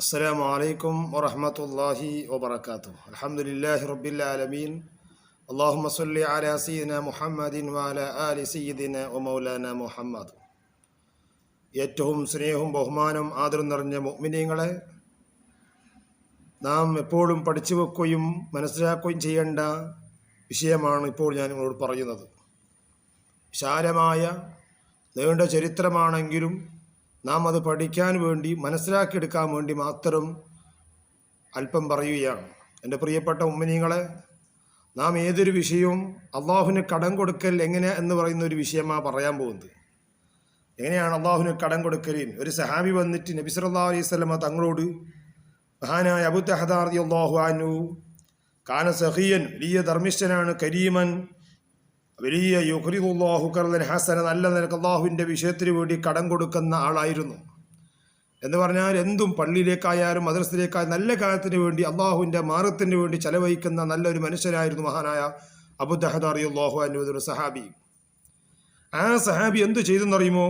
അസ്സലാമു അലൈക്കും വറഹ്മത്തുള്ളാഹി വബറകാതുഹു. അൽഹംദുലില്ലാഹി റബ്ബിൽ ആലമീൻ. അല്ലാഹുമ്മ സ്വല്ലി അലാ സയ്യിദിനാ മുഹമ്മദിൻ വഅലാ ആലി സയ്യിദിനാ വമൗലാനാ മുഹമ്മദ്. ഏറ്റവും സ്നേഹവും ബഹുമാനം ആദരവും നിറഞ്ഞ മുഅ്മിനീങ്ങളെ, നാം എപ്പോഴും പഠിച്ചു വെക്കുകയും മനസ്സിലാക്കുകയും ചെയ്യേണ്ട വിഷയമാണ് ഇപ്പോൾ ഞാൻ നിങ്ങളോട് പറയുന്നത്. വിശാലമായ നീണ്ട ചരിത്രമാണെങ്കിലും നാം അത് പഠിക്കാൻ വേണ്ടി മനസ്സിലാക്കിയെടുക്കാൻ വേണ്ടി മാത്രം അല്പം പറയുകയാണ്. എൻ്റെ പ്രിയപ്പെട്ട ഉമ്മനീങ്ങളെ, നാം ഏതൊരു വിഷയവും അള്ളാഹുവിന് കടം കൊടുക്കൽ എങ്ങനെ എന്ന് പറയുന്ന ഒരു വിഷയമാണ് പറയാൻ പോകുന്നത്. എങ്ങനെയാണ് അള്ളാഹുവിന് കടം കൊടുക്കൽ? ഒരു സഹാബി വന്നിട്ട് നബി സല്ലല്ലാഹു അലൈഹി വസല്ലം തങ്ങളോട്, മഹാനായ അബൂ ദഹദാ റളിയല്ലാഹു അൻഹു കാന സഖിയൻ, വലിയ ധർമ്മിഷ്ഠനാണ്, കരീമൻ, വലിയ യുഖ്രിദുല്ലാഹു ഖർദൻ ഹസന, നല്ല നിലക്ക് അള്ളാഹുവിൻ്റെ വിഷയത്തിന് വേണ്ടി കടം കൊടുക്കുന്ന ആളായിരുന്നു. എന്ന് പറഞ്ഞാൽ എന്തും പള്ളിയിലേക്കായാലും മദ്രസയിലേക്കായാലും നല്ല കാര്യത്തിന് വേണ്ടി അള്ളാഹുവിൻ്റെ മാർഗത്തിന് വേണ്ടി ചെലവഴിക്കുന്ന നല്ലൊരു മനുഷ്യനായിരുന്നു മഹാനായ അബൂ ദഹദാ റളിയല്ലാഹു അൻഹു ഒരു സഹാബി. ആ സഹാബി എന്ത് ചെയ്തെന്നറിയുമോ?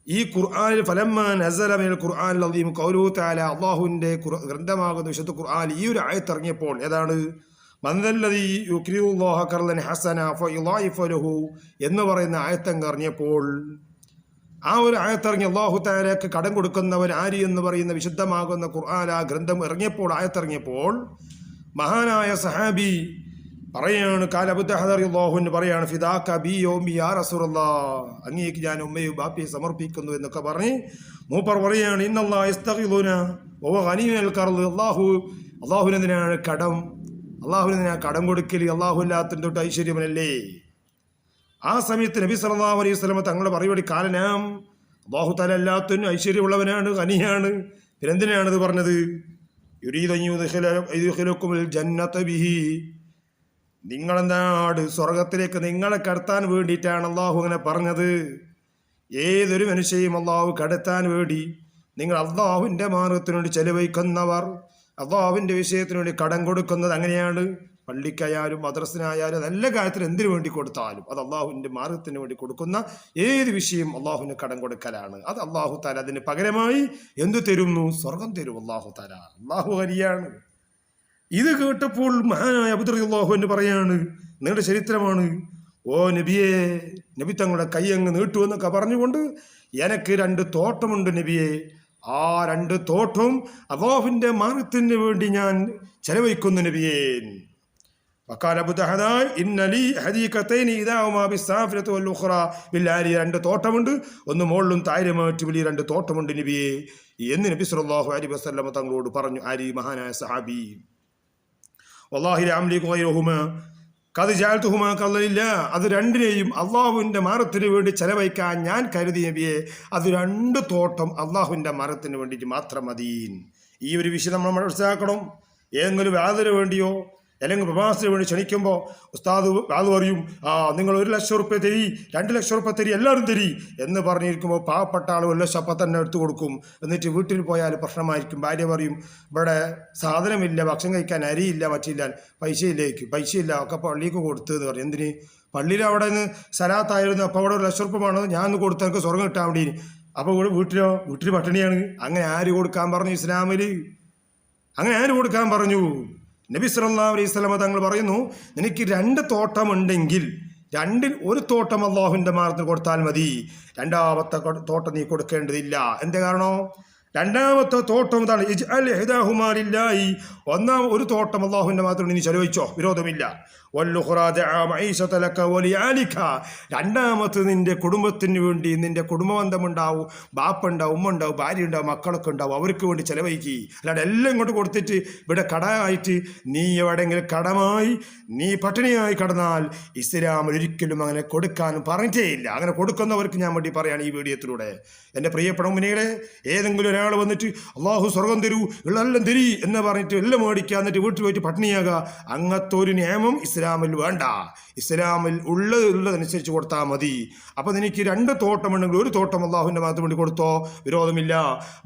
ഈ ഖുർആനിൽ ഫലമ്മാ നസല മിനൽ ഖുർആനിൽ അദീം ഖൗലുഹു തആല, അള്ളാഹുവിൻ്റെ ഖുർആനാകുന്ന വിശുദ്ധ ഖുർആനിൽ ഈ ഒരു ആയത്ത് ഇറങ്ങിയപ്പോൾ, ഏതാണ്? മൻദല്ലദീ യുഖ്രിദുല്ലാഹ ഖർദൻ ഹസന ഫയുളായിഫു ലഹു എന്ന് പറയുന്ന ആയത്തങ്ങ് ഇറങ്ങിയപ്പോൾ, ആ ഒരു ആയത്തിറങ്ങി അള്ളാഹു തആലക്ക് കടം കൊടുക്കുന്നവൻ ആര് എന്ന് പറയുന്ന വിശുദ്ധമാകുന്ന ഖുർആൻ ആ ഗ്രന്ഥം ഇറങ്ങിയപ്പോൾ, ആയത്തിറങ്ങിയപ്പോൾ മഹാനായ സഹാബി പറയാണ്, കാല അബൂ ദഹദാ റളിയല്ലാഹു അൻഹു പറയാണ്, ഫിദാക ബി യൗമി യാ റസൂലല്ലാഹ്, അങ്ങേക്ക് ഞാൻ ഉമ്മയും ബാപ്പയെ സമർപ്പിക്കുന്നു എന്നൊക്കെ പറഞ്ഞ് മൂപ്പർ പറയാണ്, ഇന്നല്ലാഹ യസ്തഖിദുന വഹുവ ഗനിയുൽ ഖർദ്, അള്ളാഹുവിനെന്തിനാണ് കടം? അള്ളാഹുവിനെ കടം കൊടുക്കൽ അള്ളാഹു അല്ലാത്തിൻ്റെ തൊട്ട് ഐശ്വര്യമനല്ലേ? ആ സമയത്ത് നബി സല്ലല്ലാഹു അലൈഹി വസല്ലം തങ്ങളുടെ മറുപടി, കാലനാം, അള്ളാഹു തആല എല്ലാത്തിനും ഐശ്വര്യമുള്ളവനാണ്, ഖനിയാണ്. പിന്നെന്തിനാണിത് പറഞ്ഞത്? യുരീദു അൻ യുദ്ഖിലകുമുൽ ജന്നത ബിഹി, നിങ്ങളെന്താണ് സ്വർഗത്തിലേക്ക് നിങ്ങളെ കടത്താൻ വേണ്ടിയിട്ടാണ് അള്ളാഹു അങ്ങനെ പറഞ്ഞത്. ഏതൊരു മനുഷ്യയും അള്ളാഹു കടത്താൻ വേണ്ടി, നിങ്ങൾ അള്ളാഹുവിൻ്റെ മാർഗത്തിനു വേണ്ടി ചെലവഴിക്കുന്നവർ, അള്ളാഹുവിൻ്റെ വിഷയത്തിന് വേണ്ടി കടം കൊടുക്കുന്നത് അങ്ങനെയാണ്. പള്ളിക്കായാലും മദ്രസിനായാലും നല്ല കാര്യത്തിന് എന്തിനു വേണ്ടി കൊടുത്താലും അത് അള്ളാഹുവിൻ്റെ മാർഗത്തിന് വേണ്ടി കൊടുക്കുന്ന ഏത് വിഷയം അള്ളാഹുവിന് കടം കൊടുക്കലാണ്. അത് അള്ളാഹു തആല അതിന് പകരമായി എന്തു തരുന്നു? സ്വർഗം തരും അള്ളാഹു തആല. അള്ളാഹു ഖനിയാണ്. ഇത് കേട്ടപ്പോൾ മഹാനായ അബൂ ദഹദാ റളിയല്ലാഹു അൻഹു പറയാണ്, നിങ്ങളുടെ ചരിത്രമാണ്, ഓ നബിയെ, നബി തങ്ങളുടെ കൈ അങ്ങ് നീട്ടുമെന്നൊക്കെ പറഞ്ഞുകൊണ്ട്, എനിക്ക് 2 തോട്ടമുണ്ട് നബിയെ, ആ 2 തോട്ടവും അല്ലാഹുവിൻ്റെ മാർഗത്തിന് വേണ്ടി ഞാൻ ചെലവഴിക്കുന്നു നബിയേ. വഖാല അബൂ ദഹദാ ഇന്ന ലീ ഹദീഖതൈനി ഇദാഹുമാ ബിസ്സാഫിറതി വൽ ഉഖറ ബില്ലാരി, 2 തോട്ടമുണ്ട്, ഒന്ന് മുകളിലും താഴെയുമായിട്ട് വലിയ 2 തോട്ടമുണ്ട് നബിയെ എന്ന് നബി സല്ലല്ലാഹു അലൈഹി വസല്ലം തങ്ങളോട് പറഞ്ഞു. ആരി? മഹാനായ സഹാബി. വല്ലാഹി ലാ അംലികു ഗൈറഹുമാ ഖദ് ജഅൽതുഹുമാ ഖല്ലലില്ലാ, അത് 2നെയും അള്ളാഹുവിൻ്റെ മാർഗത്തിന് വേണ്ടി ചെലവഴിക്കാൻ ഞാൻ കരുതി നബിയെ. അത് 2 തോട്ടം അള്ളാഹുവിൻ്റെ മാർഗത്തിന് വേണ്ടിയിട്ട് മാത്രം മതി. ഈ ഒരു വിഷയം നമ്മൾ മനസ്സിലാക്കണം. ഏതെങ്കിലും വ്യാധിന് വേണ്ടിയോ അല്ലെങ്കിൽ പ്രവാസത്തിന് വേണ്ടി ക്ഷണിക്കുമ്പോൾ ഉസ്താദ് പറയും, നിങ്ങൾ 1 ലക്ഷം റുപ്യ തരി, 2 ലക്ഷം റുപ്യ തരി, എല്ലാവരും തരി എന്ന് പറഞ്ഞിരിക്കുമ്പോൾ പാവപ്പെട്ട ആൾ 1 ലക്ഷം അപ്പം തന്നെ എടുത്തു കൊടുക്കും. എന്നിട്ട് വീട്ടിൽ പോയാൽ പ്രശ്നമായിരിക്കും. ഭാര്യ പറയും, ഇവിടെ സാധനമില്ല, ഭക്ഷണം കഴിക്കാൻ അരിയില്ല, മറ്റില്ല, പൈസയില്ല ഒക്കെ പള്ളിക്ക് കൊടുത്തു എന്ന് പറയും. എന്തിന്? പള്ളിയിൽ അവിടെ നിന്ന് സലാത്തായിരുന്നു, അപ്പോൾ അവിടെ 1 ലക്ഷം റുപ്യ വേണം, ഞാൻ ഒന്ന് കൊടുത്താൽ എനിക്ക് സ്വർഗം കിട്ടാൻ വേണ്ടി. അപ്പോൾ വീട്ടിൽ പട്ടിണിയാണ്. അങ്ങനെ ആര് കൊടുക്കാൻ പറഞ്ഞു ഇസ്ലാമിൽ? അങ്ങനെ ആര് കൊടുക്കാൻ പറഞ്ഞു? നബി സല്ലല്ലാഹു അലൈഹി വസല്ലം തങ്ങൾ പറയുന്നു, നിനക്ക് 2 തോട്ടമുണ്ടെങ്കിൽ 2ൽ 1 തോട്ടം അള്ളാഹുവിൻ്റെ മാർഗത്തിന് കൊടുത്താൽ മതി, 2ാമത്തെ തോട്ടം നീ കൊടുക്കേണ്ടതില്ല. എന്താ കാരണം? 2ാമത്തെ തോട്ടം ഇതാണ്, ഇജ്അൽ ഇഹ്ദാഹുമാ ലില്ലാഹി, 1 തോട്ടം അള്ളാഹുവിൻ്റെ മാർഗത്തിന് നീ ചെലവഴിച്ചോ, വിരോധമില്ല. രണ്ടാമത് നിന്റെ കുടുംബത്തിന് വേണ്ടി, നിന്റെ കുടുംബബന്ധമുണ്ടാവും, ബാപ്പുണ്ടാവും, ഉമ്മ ഉണ്ടാവും, ഭാര്യ ഉണ്ടാവും, മക്കളൊക്കെ ഉണ്ടാവും, അവർക്ക് വേണ്ടി ചെലവഴിക്കുക. അല്ലാണ്ട് എല്ലാം ഇങ്ങോട്ട് കൊടുത്തിട്ട് ഇവിടെ കടമായിട്ട് നീ എവിടെയെങ്കിലും കടമായി നീ പട്ടിണിയായി കടന്നാൽ ഇസ്ലാമിൽ ഒരിക്കലും അങ്ങനെ കൊടുക്കാനും പറഞ്ഞിട്ടേ ഇല്ല. അങ്ങനെ കൊടുക്കുന്നവർക്ക് ഞാൻ വേണ്ടി പറയുകയാണ് ഈ വീഡിയോത്തിലൂടെ. എൻ്റെ പ്രിയപ്പെട്ട മുന്നികളെ, ഏതെങ്കിലും ഒരാൾ വന്നിട്ട് അള്ളാഹു സ്വർഗം തരൂ, എല്ലാം തരി എന്ന് പറഞ്ഞിട്ട് എല്ലാം മേടിക്കുക, എന്നിട്ട് വീട്ടിൽ പോയിട്ട് പട്ടിണിയാകുക, അങ്ങനത്തെ ഒരു നിയമം ഇസ്ലാമിൽ വേണ്ട. ഇസ്ലാമിൽ ഉള്ളതനുസരിച്ച് കൊടുത്താൽ മതി. അപ്പം നിനക്ക് 2 തോട്ടമുണ്ടെങ്കിൽ 1 തോട്ടം അള്ളാഹുവിൻ്റെ മാത്രം വേണ്ടി കൊടുത്തോ, വിരോധമില്ല.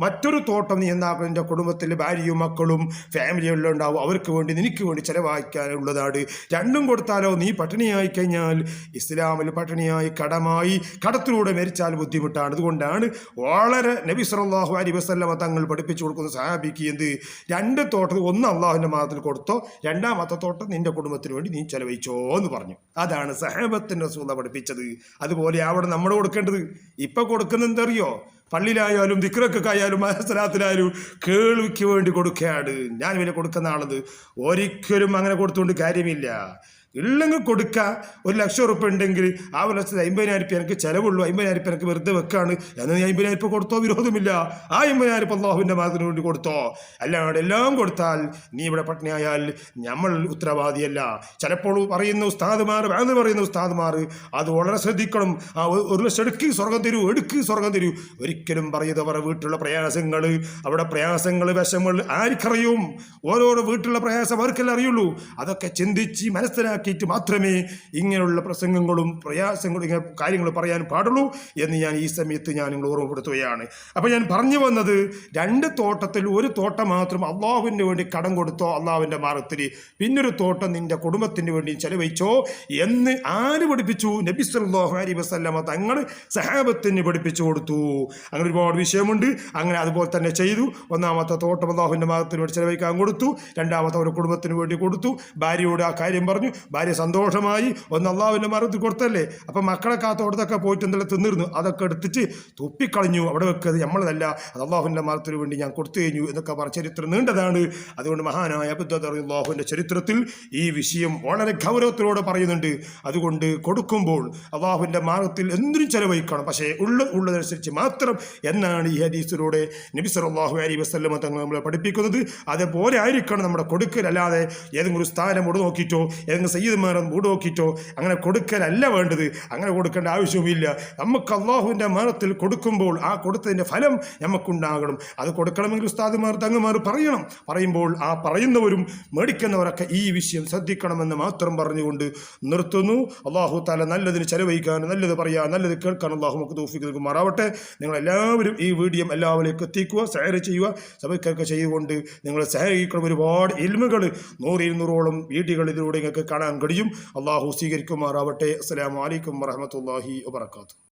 മറ്റൊരു തോട്ടം നീ എന്താക്കണം, നിൻ്റെ കുടുംബത്തിൽ ഭാര്യയും മക്കളും ഫാമിലിയെല്ലാം ഉണ്ടാവും, അവർക്ക് വേണ്ടി നിനക്ക് വേണ്ടി ചിലവാക്കാനുള്ളതാണ്. 2ഉം കൊടുത്താലോ നീ പട്ടിണിയായി കഴിഞ്ഞാൽ ഇസ്ലാമിൽ പട്ടിണിയായി കടമായി കടത്തിലൂടെ മരിച്ചാൽ ബുദ്ധിമുട്ടാണ്. അതുകൊണ്ടാണ് വളരെ നബി സല്ലല്ലാഹു അലൈഹി വസല്ലമ തങ്ങൾ പഠിപ്പിച്ചു കൊടുക്കുന്ന സഹാബിക്ക് എന്ത് 2 തോട്ടം, ഒന്ന് അള്ളാഹുവിൻ്റെ മാർഗത്തിൽ കൊടുത്തോ, 2ാമത്തെ തോട്ടം നിന്റെ കുടുംബത്തിന് വേണ്ടി നീ ചെലവഴിച്ചോ എന്ന് പറഞ്ഞു. അതാണ് സഹാബത്തിൻ്റെ റസൂൽ പഠിപ്പിച്ചത്. അതുപോലെ അവിടെ നമ്മൾ കൊടുക്കേണ്ടത്. ഇപ്പം കൊടുക്കുന്നത് എന്തറിയോ? പള്ളിയിലായാലും ദിക്റൊക്കെ ആയാലും മഹസലാത്തിലായാലും കേൾവിക്ക് വേണ്ടി കൊടുക്കുകയാണ്. ഞാൻ ഇവരെ കൊടുക്കുന്ന ആളത് ഒരിക്കലും അങ്ങനെ കൊടുത്തുകൊണ്ട് കാര്യമില്ല. ഇല്ലെങ്കിൽ കൊടുക്കുക. 1,00,000 ഉറുപ്പ് ഉണ്ടെങ്കിൽ ആ 1,50,000 എനിക്ക് ചിലവുള്ളൂ, 50,000 എനിക്ക് വെറുതെ വെക്കാണ് എന്ന് നീ 50,000 കൊടുത്തോ, വിരോധമില്ല. ആ 50,000 അള്ളാഹുവിൻ്റെ മാർഗത്തിന് വേണ്ടി കൊടുത്തോ. അല്ലാണ്ട് എല്ലാം കൊടുത്താൽ നീ ഇവിടെ പട്ടിണിയായാൽ നമ്മൾ ഉത്തരവാദിയല്ല. ചിലപ്പോൾ പറയുന്ന ഉസ്താദുമാർ, വേണമെന്ന് പറയുന്ന ഉസ്താദുമാർ അത് വളരെ ശ്രദ്ധിക്കണം. 1,00,000 എടുക്ക് സ്വർഗം തരൂ, എടുക്ക് സ്വർഗം തരൂ. ഒരിക്കലും പറയുന്നത് അവരുടെ വീട്ടിലുള്ള പ്രയാസങ്ങൾ, അവിടെ പ്രയാസങ്ങൾ, വിഷമങ്ങൾ ആർക്കറിയും? ഓരോരോ വീട്ടിലുള്ള പ്രയാസം അവർക്കെല്ലാം അറിയുള്ളൂ. അതൊക്കെ ചിന്തിച്ച് മനസ്സിലാക്കി മാത്രമേ ഇങ്ങനെയുള്ള പ്രസംഗങ്ങളും പ്രയാസങ്ങളും ഇങ്ങനെ കാര്യങ്ങൾ പറയാൻ പാടുള്ളൂ എന്ന് ഞാൻ ഈ സമയത്ത് നിങ്ങൾ ഓർമ്മപ്പെടുത്തുകയാണ്. അപ്പോൾ ഞാൻ പറഞ്ഞു വന്നത്, 2 തോട്ടത്തിൽ 1 തോട്ടം മാത്രം അള്ളാഹുവിന് വേണ്ടി കടം കൊടുത്തോ അള്ളാഹുവിൻ്റെ മാർഗത്തിൽ, പിന്നൊരു തോട്ടം നിന്റെ കുടുംബത്തിന് വേണ്ടി ചെലവഴിച്ചോ എന്ന് ആര് പഠിപ്പിച്ചു? നബി സല്ലല്ലാഹു അലൈഹി വസല്ലമ തങ്ങൾ സഹാബത്തിന് പഠിപ്പിച്ചു കൊടുത്തു. അങ്ങനെ ഒരുപാട് വിഷയമുണ്ട്. അങ്ങനെ അതുപോലെ തന്നെ ചെയ്തു. 1ാമത്തെ തോട്ടം അള്ളാഹുവിൻ്റെ മാർഗത്തിന് വേണ്ടി ചെലവഴിക്കാൻ കൊടുത്തു, 2ാമത്തെ ഒരു കുടുംബത്തിന് വേണ്ടി കൊടുത്തു. ഭാര്യയോട് ആ കാര്യം പറഞ്ഞു. ഭാര്യ സന്തോഷമായി. ഒന്ന് അള്ളാഹുവിൻ്റെ മാർഗത്തിൽ കൊടുത്തല്ലേ. അപ്പം മക്കളൊക്കെ ആ തോട്ടത്തൊക്കെ പോയിട്ട് എന്തെല്ലാം തിന്നിരുന്നു, അതൊക്കെ എടുത്തിട്ട് തുപ്പിക്കളഞ്ഞു. അവിടെ വെക്കത് നമ്മളതല്ല, അത് അള്ളാഹുവിൻ്റെ മാർഗത്തിന് വേണ്ടി ഞാൻ കൊടുത്തു കഴിഞ്ഞു എന്നൊക്കെ പറഞ്ഞ ചരിത്രം നീണ്ടതാണ്. അതുകൊണ്ട് മഹാനായ അബൂ ദർദാ റളിയല്ലാഹുവിൻ്റെ ചരിത്രത്തിൽ ഈ വിഷയം വളരെ ഗൗരവത്തിലൂടെ പറയുന്നുണ്ട്. അതുകൊണ്ട് കൊടുക്കുമ്പോൾ അള്ളാഹുവിൻ്റെ മാർഗത്തിൽ എന്തിനും ചെലവഴിക്കണം, പക്ഷേ ഉള്ളതനുസരിച്ച് മാത്രം എന്നാണ് ഈ ഹദീസിലൂടെ നബി സല്ലല്ലാഹു അലൈഹി വസല്ലം തങ്ങൾ നമ്മളെ പഠിപ്പിക്കുന്നത്. അതുപോലെ ആയിരിക്കണം നമ്മുടെ കൊടുക്കൽ. അല്ലാതെ ഏതെങ്കിലും ഒരു സ്ഥാനം മൂട് നോക്കിയിട്ടോ ഏതെങ്കിലും സയ്യിദ്മാരെ മൂട് നോക്കിയിട്ടോ അങ്ങനെ കൊടുക്കലല്ല വേണ്ടത്. അങ്ങനെ കൊടുക്കേണ്ട ആവശ്യവുമില്ല. നമുക്ക് അള്ളാഹുവിൻ്റെ മാർഗത്തിൽ കൊടുക്കുമ്പോൾ ആ കൊടുത്തതിൻ്റെ ഫലം നമുക്കുണ്ടാകണം. അത് കൊടുക്കണമെങ്കിൽ ഉസ്താദുമാർ, തങ്ങന്മാർ പറയണം. പറയുമ്പോൾ ആ പറയുന്നവരും മേടിക്കുന്നവരൊക്കെ ഈ വിഷയം ശ്രദ്ധിക്കണമെന്ന് മാത്രം പറഞ്ഞുകൊണ്ട് നിർത്തുന്നു. അള്ളാഹു തആല നല്ലതിന് ചെലവഴിക്കാൻ, നല്ലത് പറയാൻ, നല്ലത് കേൾക്കാൻ അള്ളാഹു നമുക്ക് തൗഫീഖ് നൽകുമാറാവട്ടെ. നിങ്ങളെല്ലാവരും ഈ വീഡിയോ എല്ലാവരിലേക്കും എത്തിക്കുക, ഷെയർ ചെയ്യുക, സബ്സ്ക്രൈബ് ചെയ്തുകൊണ്ട് നിങ്ങൾ സഹായിക്കണം. ഒരുപാട് ഇൽമുകൾ 100-200ഓളം വീഡിയോകൾ ഇതിലൂടെ നിങ്ങൾക്ക് കാണാൻ കഴിയും. അള്ളാഹു സ്വീകരിക്കുമാറാവട്ടെ. അസ്സലാമു അലൈക്കും വറഹ്മത്തുള്ളാഹി വബറകാതുഹു.